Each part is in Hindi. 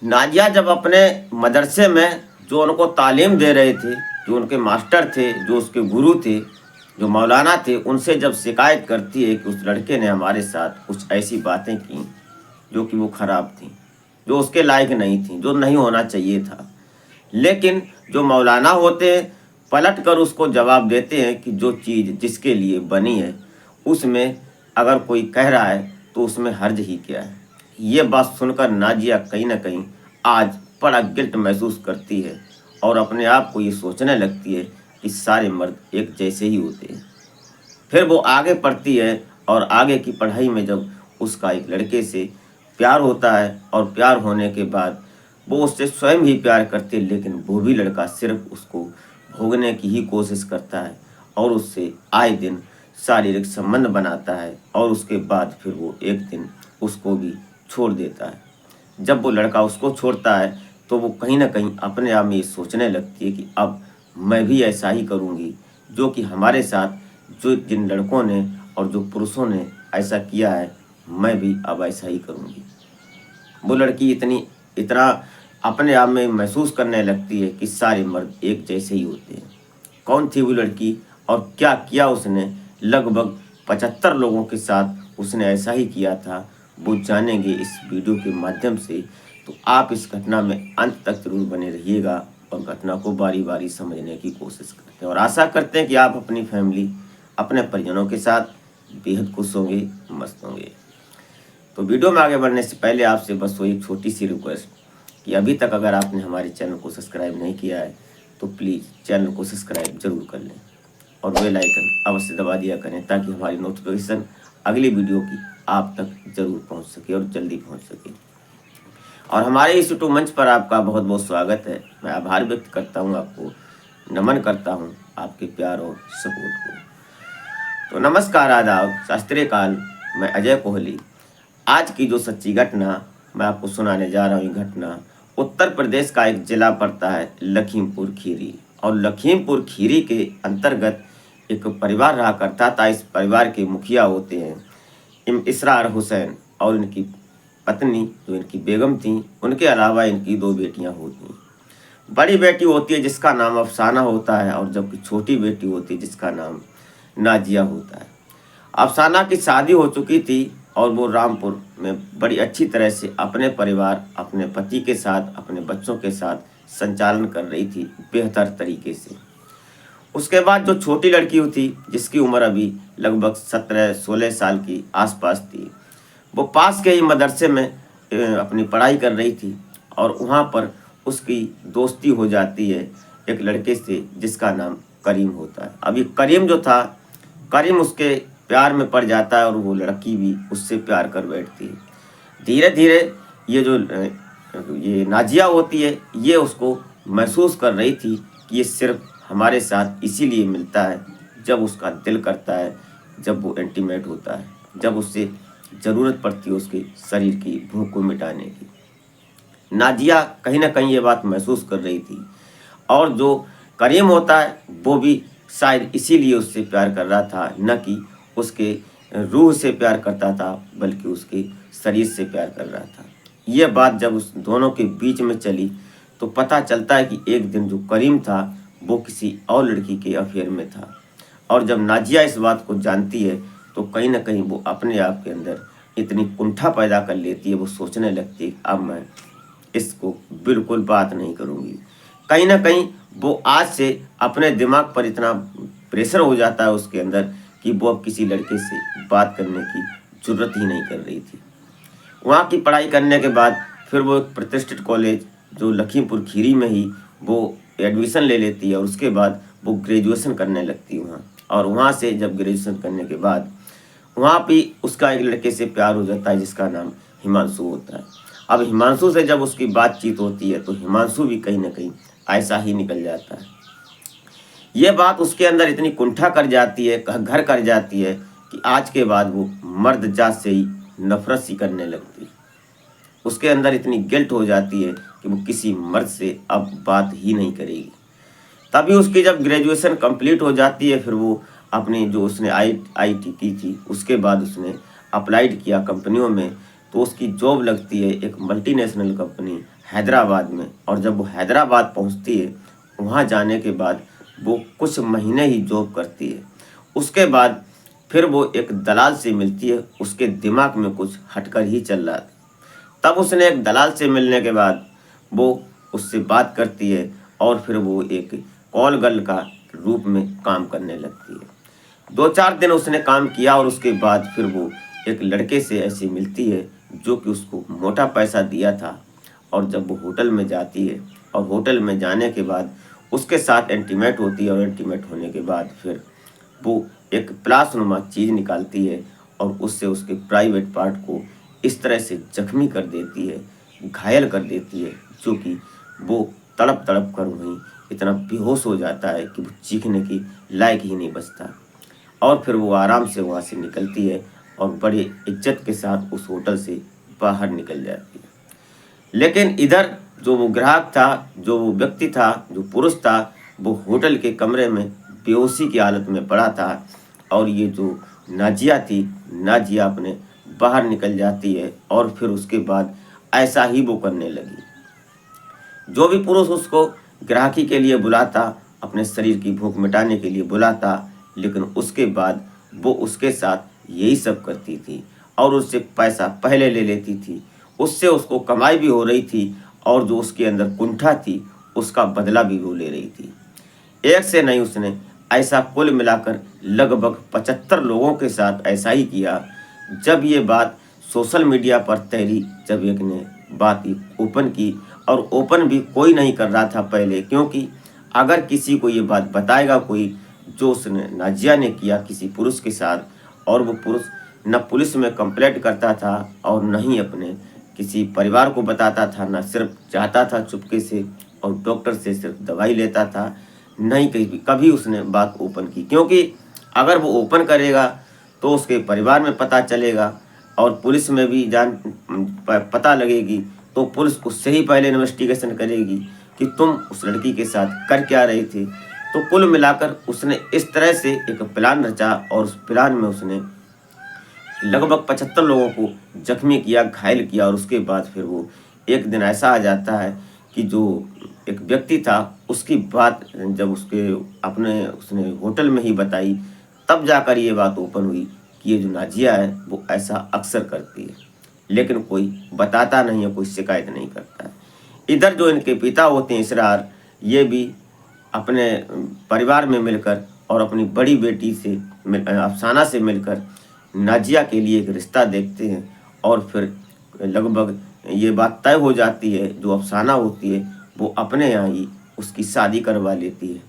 नाजिया जब अपने मदरसे में जो उनको तालीम दे रहे थे, जो उनके मास्टर थे, जो उसके गुरु थे, जो मौलाना थे, उनसे जब शिकायत करती है कि उस लड़के ने हमारे साथ कुछ ऐसी बातें की जो कि वो ख़राब थी, जो उसके लायक नहीं थी, जो नहीं होना चाहिए था। लेकिन जो मौलाना होते हैं पलट कर उसको जवाब देते हैं कि जो चीज़ जिसके लिए बनी है उसमें अगर कोई कह रहा है तो उसमें हर्ज ही क्या है। ये बात सुनकर नाजिया कहीं ना कहीं आज बड़ा गिल्ट महसूस करती है और अपने आप को ये सोचने लगती है कि सारे मर्द एक जैसे ही होते हैं। फिर वो आगे पढ़ती है और आगे की पढ़ाई में जब उसका एक लड़के से प्यार होता है और प्यार होने के बाद वो उससे स्वयं ही प्यार करती है, लेकिन वो भी लड़का सिर्फ उसको भोगने की ही कोशिश करता है और उससे आए दिन शारीरिक संबंध बनाता है और उसके बाद फिर वो एक दिन उसको भी छोड़ देता है। जब वो लड़का उसको छोड़ता है तो वो कहीं ना कहीं अपने आप में ये सोचने लगती है कि अब मैं भी ऐसा ही करूँगी, जो कि हमारे साथ जो जिन लड़कों ने और जो पुरुषों ने ऐसा किया है मैं भी अब ऐसा ही करूँगी। वो लड़की इतना अपने आप में महसूस करने लगती है कि सारे मर्द एक जैसे ही होते हैं। कौन थी वो लड़की और क्या किया उसने? लगभग 75 लोगों के साथ उसने ऐसा ही किया था, वो जानेंगे इस वीडियो के माध्यम से। तो आप इस घटना में अंत तक जरूर बने रहिएगा और घटना को बारी बारी समझने की कोशिश करते हैं और आशा करते हैं कि आप अपनी फैमिली, अपने परिजनों के साथ बेहद खुश होंगे, मस्त होंगे। तो वीडियो में आगे बढ़ने से पहले आपसे बस वही छोटी सी रिक्वेस्ट कि अभी तक अगर आपने हमारे चैनल को सब्सक्राइब नहीं किया है तो प्लीज़ चैनल को सब्सक्राइब जरूर कर लें और बेल आइकन अवश्य दबा दिया करें ताकि हमारी नोटिफिकेशन अगली वीडियो की आप तक जरूर पहुंच सके और जल्दी पहुंच सके। और हमारे इस यूट्यूब मंच पर आपका बहुत बहुत स्वागत है। मैं आभार व्यक्त करता हूं, आपको नमन करता हूं आपके प्यार और सपोर्ट को। तो नमस्कार, आदाब, शास्त्रीय काल। मैं अजय कोहली। आज की जो सच्ची घटना मैं आपको सुनाने जा रहा हूँ, ये घटना उत्तर प्रदेश का एक जिला पड़ता है लखीमपुर खीरी, और लखीमपुर खीरी के अंतर्गत एक परिवार रहा करता था। इस परिवार के मुखिया होते हैं इसरार हुसैन और इनकी पत्नी जो इनकी बेगम थी, उनके अलावा इनकी 2 बेटियां होती हैं। बड़ी बेटी होती है जिसका नाम अफसाना होता है और जबकि छोटी बेटी होती है जिसका नाम नाजिया होता है। अफसाना की शादी हो चुकी थी और वो रामपुर में बड़ी अच्छी तरह से अपने परिवार, अपने पति के साथ, अपने बच्चों के साथ संचालन कर रही थी बेहतर तरीके से। उसके बाद जो छोटी लड़की थी जिसकी उम्र अभी लगभग 17-16 साल की आसपास थी, वो पास के ही मदरसे में अपनी पढ़ाई कर रही थी और वहाँ पर उसकी दोस्ती हो जाती है एक लड़के से जिसका नाम करीम होता है। अभी करीम जो था, करीम उसके प्यार में पड़ जाता है और वो लड़की भी उससे प्यार कर बैठती है। धीरे धीरे ये नाजिया होती है, ये उसको महसूस कर रही थी कि ये सिर्फ हमारे साथ इसीलिए मिलता है जब उसका दिल करता है, जब वो इंटीमेट होता है, जब उससे ज़रूरत पड़ती है उसके शरीर की भूख को मिटाने की। नाजिया कहीं ना कहीं ये बात महसूस कर रही थी और जो करीम होता है वो भी शायद इसीलिए उससे प्यार कर रहा था, न कि उसके रूह से प्यार करता था बल्कि उसके शरीर से प्यार कर रहा था। यह बात जब उस दोनों के बीच में चली तो पता चलता है कि एक दिन जो करीम था वो किसी और लड़की के अफेयर में था और जब नाजिया इस बात को जानती है तो कहीं ना कहीं वो अपने आप के अंदर इतनी कुंठा पैदा कर लेती है, वो सोचने लगती है अब मैं इसको बिल्कुल बात नहीं करूँगी। कहीं ना कहीं वो आज से अपने दिमाग पर इतना प्रेशर हो जाता है उसके अंदर कि वो अब किसी लड़के से बात करने की जरूरत ही नहीं कर रही थी। वहाँ की पढ़ाई करने के बाद फिर वो एक प्रतिष्ठित कॉलेज जो लखीमपुर खीरी में ही वो एडमिशन ले लेती है और उसके बाद वो ग्रेजुएशन करने लगती है वहाँ। और वहाँ से जब ग्रेजुएशन करने के बाद वहाँ भी उसका एक लड़के से प्यार हो जाता है जिसका नाम हिमांशु होता है। अब हिमांशु से जब उसकी बातचीत होती है तो हिमांशु भी कहीं ना कहीं ऐसा ही निकल जाता है। ये बात उसके अंदर इतनी कुंठा कर जाती है, घर कर जाती है कि आज के बाद वो मर्द जात से ही नफरत सी करने लगती है। उसके अंदर इतनी गिल्ट हो जाती है कि वो किसी मर्द से अब बात ही नहीं करेगी। तभी उसकी जब ग्रेजुएशन कंप्लीट हो जाती है फिर वो अपनी जो उसने IIT की थी उसके बाद उसने अप्लाइड किया कंपनियों में। तो उसकी जॉब लगती है एक मल्टीनेशनल कंपनी हैदराबाद में। और जब वो हैदराबाद पहुंचती है, वहां जाने के बाद वो कुछ महीने ही जॉब करती है। उसके बाद फिर वो एक दलाल से मिलती है, उसके दिमाग में कुछ हटकर ही चल रहा था। तब उसने एक दलाल से मिलने के बाद वो उससे बात करती है और फिर वो एक कॉल गर्ल का रूप में काम करने लगती है। 2-4 दिन उसने काम किया और उसके बाद फिर वो एक लड़के से ऐसी मिलती है जो कि उसको मोटा पैसा दिया था। और जब वो होटल में जाती है और होटल में जाने के बाद उसके साथ इंटीमेट होती है और इंटीमेट होने के बाद फिर वो एक प्लासनुमा चीज़ निकालती है और उससे उसके प्राइवेट पार्ट को इस तरह से जख्मी कर देती है, घायल कर देती है, जो कि वो तड़प तड़प कर वहीं इतना बेहोश हो जाता है कि वो चीखने की लायक ही नहीं बचता। और फिर वो आराम से वहाँ से निकलती है और बड़ी इज्जत के साथ उस होटल से बाहर निकल जाती है। लेकिन इधर जो वो ग्राहक था, जो वो व्यक्ति था, जो पुरुष था, वो होटल के कमरे में बेहोशी की हालत में पड़ा था। और ये जो नाजिया थी, नाजिया अपने बाहर निकल जाती है और फिर उसके बाद ऐसा ही वो करने लगी। जो भी पुरुष उसको ग्राहकी के लिए बुलाता, अपने शरीर की भूख मिटाने के लिए बुलाता, लेकिन उसके बाद वो उसके साथ यही सब करती थी और उससे पैसा पहले ले लेती थी। उससे उसको कमाई भी हो रही थी और जो उसके अंदर कुंठा थी उसका बदला भी वो ले रही थी। एक से नहीं, उसने ऐसा कुल मिलाकर लगभग 75 लोगों के साथ ऐसा ही किया। जब ये बात सोशल मीडिया पर तैरी, जब एक ने बात ओपन की, और ओपन भी कोई नहीं कर रहा था पहले, क्योंकि अगर किसी को ये बात बताएगा कोई जो उसने नाजिया ने किया किसी पुरुष के साथ, और वो पुरुष न पुलिस में कंप्लेंट करता था और न ही अपने किसी परिवार को बताता था, न सिर्फ जाता था चुपके से और डॉक्टर से सिर्फ दवाई लेता था, नहीं कभी उसने बात ओपन की। क्योंकि अगर वो ओपन करेगा तो उसके परिवार में पता चलेगा और पुलिस में भी पता लगेगी, तो पुलिस उससे ही पहले इन्वेस्टिगेशन करेगी कि तुम उस लड़की के साथ कर क्या रहे थे। तो कुल मिलाकर उसने इस तरह से एक प्लान रचा और उस प्लान में उसने लगभग 75 लोगों को जख्मी किया, घायल किया। और उसके बाद फिर वो एक दिन ऐसा आ जाता है कि जो एक व्यक्ति था उसकी बात जब उसने होटल में ही बताई, तब जाकर ये बात ओपन हुई कि ये जो नाजिया है वो ऐसा अक्सर करती है, लेकिन कोई बताता नहीं है, कोई शिकायत नहीं करता है। इधर जो इनके पिता होते हैं इसरार, ये भी अपने परिवार में मिलकर और अपनी बड़ी बेटी से अफसाना से मिलकर नाजिया के लिए एक रिश्ता देखते हैं। और फिर लगभग ये बात तय हो जाती है, जो अफसाना होती है वो अपने यहाँ ही उसकी शादी करवा लेती है।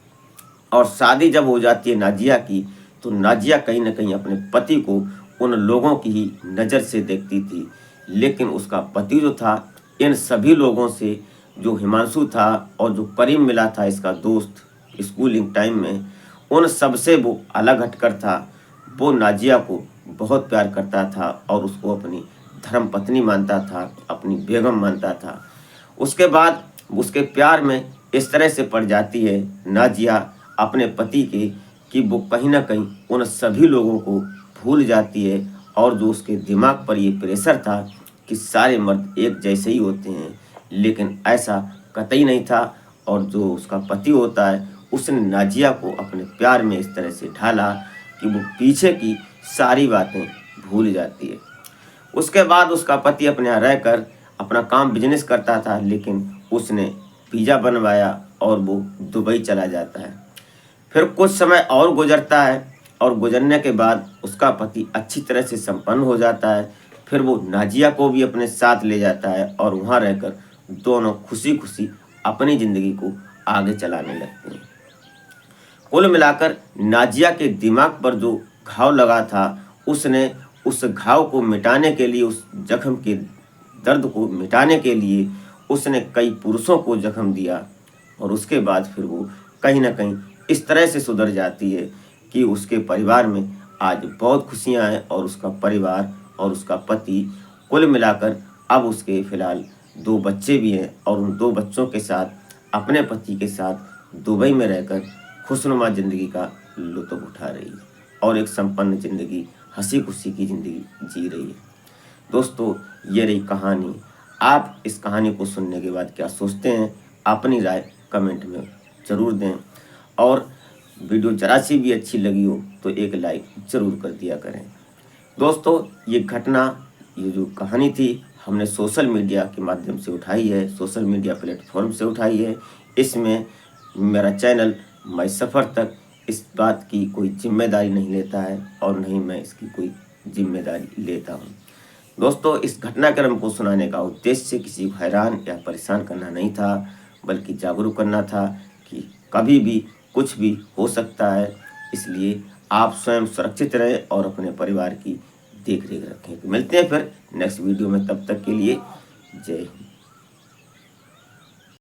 और शादी जब हो जाती है नाजिया की, तो नाजिया कहीं ना कहीं अपने पति को उन लोगों की ही नज़र से देखती थी, लेकिन उसका पति जो था इन सभी लोगों से, जो हिमांशु था और जो करीम मिला था इसका दोस्त स्कूलिंग टाइम में, उन सबसे वो अलग हटकर था। वो नाजिया को बहुत प्यार करता था और उसको अपनी धर्म पत्नी मानता था, अपनी बेगम मानता था। उसके बाद उसके प्यार में इस तरह से पड़ जाती है नाजिया अपने पति के कि वो कहीं ना कहीं उन सभी लोगों को भूल जाती है। और जो उसके दिमाग पर ये प्रेशर था कि सारे मर्द एक जैसे ही होते हैं, लेकिन ऐसा कतई नहीं था। और जो उसका पति होता है उसने नाजिया को अपने प्यार में इस तरह से ढाला कि वो पीछे की सारी बातें भूल जाती है। उसके बाद उसका पति अपने यहाँ रहकर अपना काम बिजनेस करता था, लेकिन उसने वीज़ा बनवाया और वो दुबई चला जाता है। फिर कुछ समय और गुजरता है और गुजरने के बाद उसका पति अच्छी तरह से संपन्न हो जाता है। फिर वो नाजिया को भी अपने साथ ले जाता है और वहाँ रहकर दोनों खुशी खुशी अपनी ज़िंदगी को आगे चलाने लगते हैं। कुल मिलाकर नाजिया के दिमाग पर जो घाव लगा था, उसने उस घाव को मिटाने के लिए, उस जख्म के दर्द को मिटाने के लिए उसने कई पुरुषों को जख्म दिया। और उसके बाद फिर वो कहीं ना कहीं इस तरह से सुधर जाती है कि उसके परिवार में आज बहुत खुशियां हैं और उसका परिवार और उसका पति, कुल मिलाकर अब उसके फिलहाल 2 बच्चे भी हैं और उन 2 बच्चों के साथ अपने पति के साथ दुबई में रहकर खुशनुमा ज़िंदगी का लुत्फ़ उठा रही है और एक संपन्न ज़िंदगी, हंसी खुशी की ज़िंदगी जी रही है। दोस्तों ये रही कहानी। आप इस कहानी को सुनने के बाद क्या सोचते हैं, अपनी राय कमेंट में ज़रूर दें, और वीडियो जरा सी भी अच्छी लगी हो तो एक लाइक ज़रूर कर दिया करें। दोस्तों ये घटना, ये जो कहानी थी, हमने सोशल मीडिया के माध्यम से उठाई है, सोशल मीडिया प्लेटफॉर्म से उठाई है। इसमें मेरा चैनल मैं सफ़र तक इस बात की कोई जिम्मेदारी नहीं लेता है और नहीं मैं इसकी कोई जिम्मेदारी लेता हूँ। दोस्तों इस घटनाक्रम को सुनाने का उद्देश्य किसी को हैरान या परेशान करना नहीं था, बल्कि जागरूक करना था कि कभी भी कुछ भी हो सकता है। इसलिए आप स्वयं सुरक्षित रहें और अपने परिवार की देख रेख रखें। तो मिलते हैं फिर नेक्स्ट वीडियो में, तब तक के लिए जय हिंद।